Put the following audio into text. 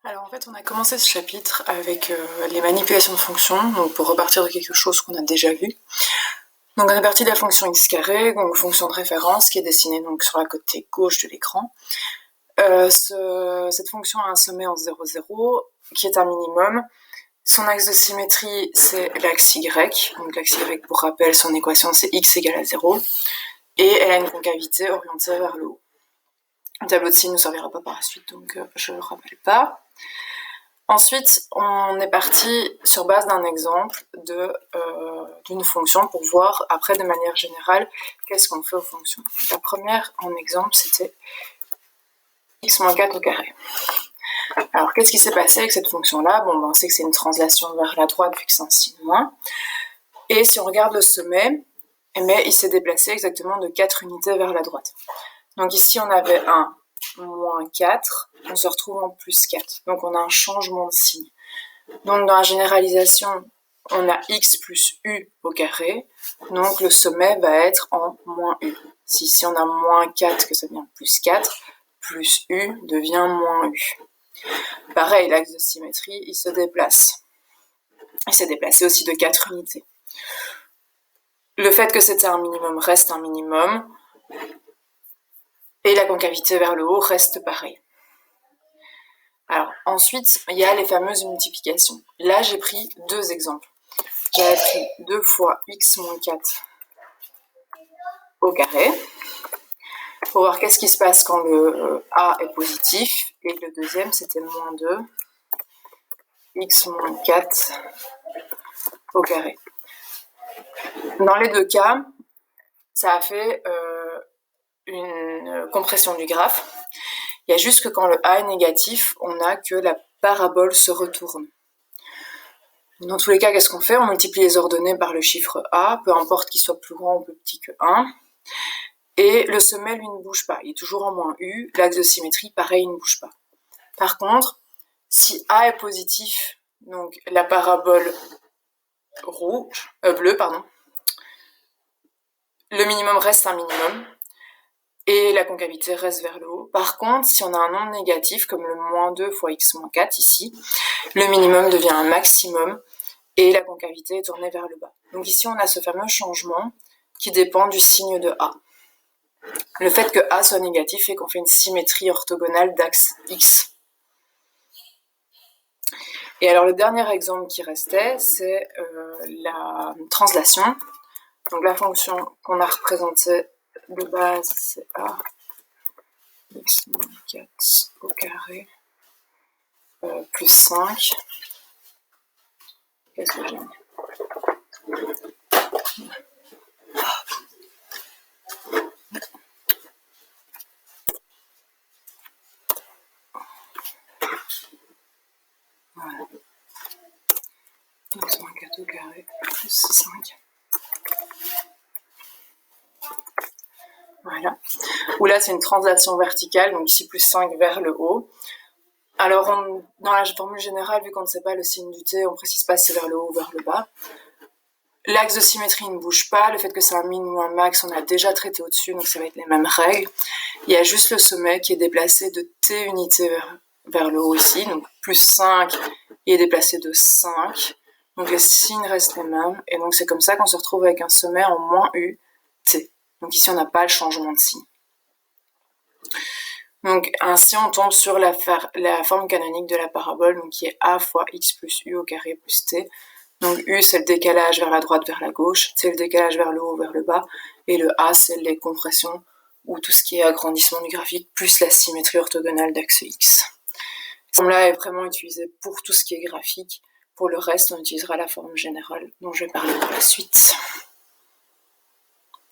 Alors en fait, on a commencé ce chapitre avec les manipulations de fonctions, donc pour repartir de quelque chose qu'on a déjà vu. Donc on est parti de la fonction x carré, donc fonction de référence qui est dessinée donc sur la côté gauche de l'écran. Cette fonction a un sommet en 0, 0, qui est un minimum. Son axe de symétrie, c'est l'axe y. Donc l'axe y, pour rappel, son équation, c'est x égale à 0. Et elle a une concavité orientée vers le haut. Le tableau de signes ne nous servira pas par la suite, donc je ne le rappelle pas. Ensuite, on est parti sur base d'un exemple d'une fonction pour voir après de manière générale qu'est-ce qu'on fait aux fonctions. La première en exemple, c'était x-4 au carré. Alors, qu'est-ce qui s'est passé avec cette fonction-là? Bon, on sait que c'est une translation vers la droite vu que c'est un signe moins. Et si on regarde le sommet, il s'est déplacé exactement de 4 unités vers la droite. Donc ici, on avait un moins 4, on se retrouve en plus 4. Donc on a un changement de signe. Donc dans la généralisation, on a x plus u au carré. Donc le sommet va être en moins u. Si ici on a moins 4, que ça devient plus 4, plus u devient moins u. Pareil, l'axe de symétrie, il se déplace. Il s'est déplacé aussi de 4 unités. Le fait que c'était un minimum reste un minimum. Et la concavité vers le haut reste pareil. Alors, ensuite, il y a les fameuses multiplications. Là, j'ai pris deux exemples. J'avais pris 2 fois x-4 au carré, pour voir qu'est-ce qui se passe quand le a est positif. Et le deuxième, c'était moins 2, x-4 au carré. Dans les deux cas, ça a fait une compression du graphe. Il y a juste que quand le a est négatif, on a que la parabole se retourne. Dans tous les cas, qu'est-ce qu'on fait? On multiplie les ordonnées par le chiffre a, peu importe qu'il soit plus grand ou plus petit que 1. Et le sommet, lui, ne bouge pas. Il est toujours en moins u. L'axe de symétrie, pareil, il ne bouge pas. Par contre, si a est positif, donc la parabole bleue, le minimum reste un minimum. Et la concavité reste vers le haut. Par contre, si on a un nombre négatif, comme le moins 2 fois x-4 ici, le minimum devient un maximum et la concavité est tournée vers le bas. Donc ici, on a ce fameux changement qui dépend du signe de A. Le fait que A soit négatif fait qu'on fait une symétrie orthogonale d'axe X. Et alors le dernier exemple qui restait, c'est la translation. Donc la fonction qu'on a représentée de base, c'est A x-4 au carré plus 5. Qu'est-ce que j'ai mis? Voilà. x-4 au carré plus 5. Voilà. Où là, c'est une translation verticale, donc ici plus 5 vers le haut. Alors, dans la formule générale, vu qu'on ne sait pas le signe du t, on ne précise pas si c'est vers le haut ou vers le bas. L'axe de symétrie ne bouge pas. Le fait que c'est un min ou un max, on a déjà traité au-dessus, donc ça va être les mêmes règles. Il y a juste le sommet qui est déplacé de t unités vers le haut ici, donc plus 5, il est déplacé de 5. Donc les signes restent les mêmes, et donc c'est comme ça qu'on se retrouve avec un sommet en moins u, t. Donc ici, on n'a pas le changement de signe. Donc ainsi, on tombe sur la forme canonique de la parabole, donc qui est a fois x plus u au carré plus t. Donc u, c'est le décalage vers la droite, vers la gauche, t, le décalage vers le haut, vers le bas, et le a, c'est les compressions, ou tout ce qui est agrandissement du graphique, plus la symétrie orthogonale d'axe x. Cette forme-là est vraiment utilisée pour tout ce qui est graphique. Pour le reste, on utilisera la forme générale, dont je vais parler par la suite.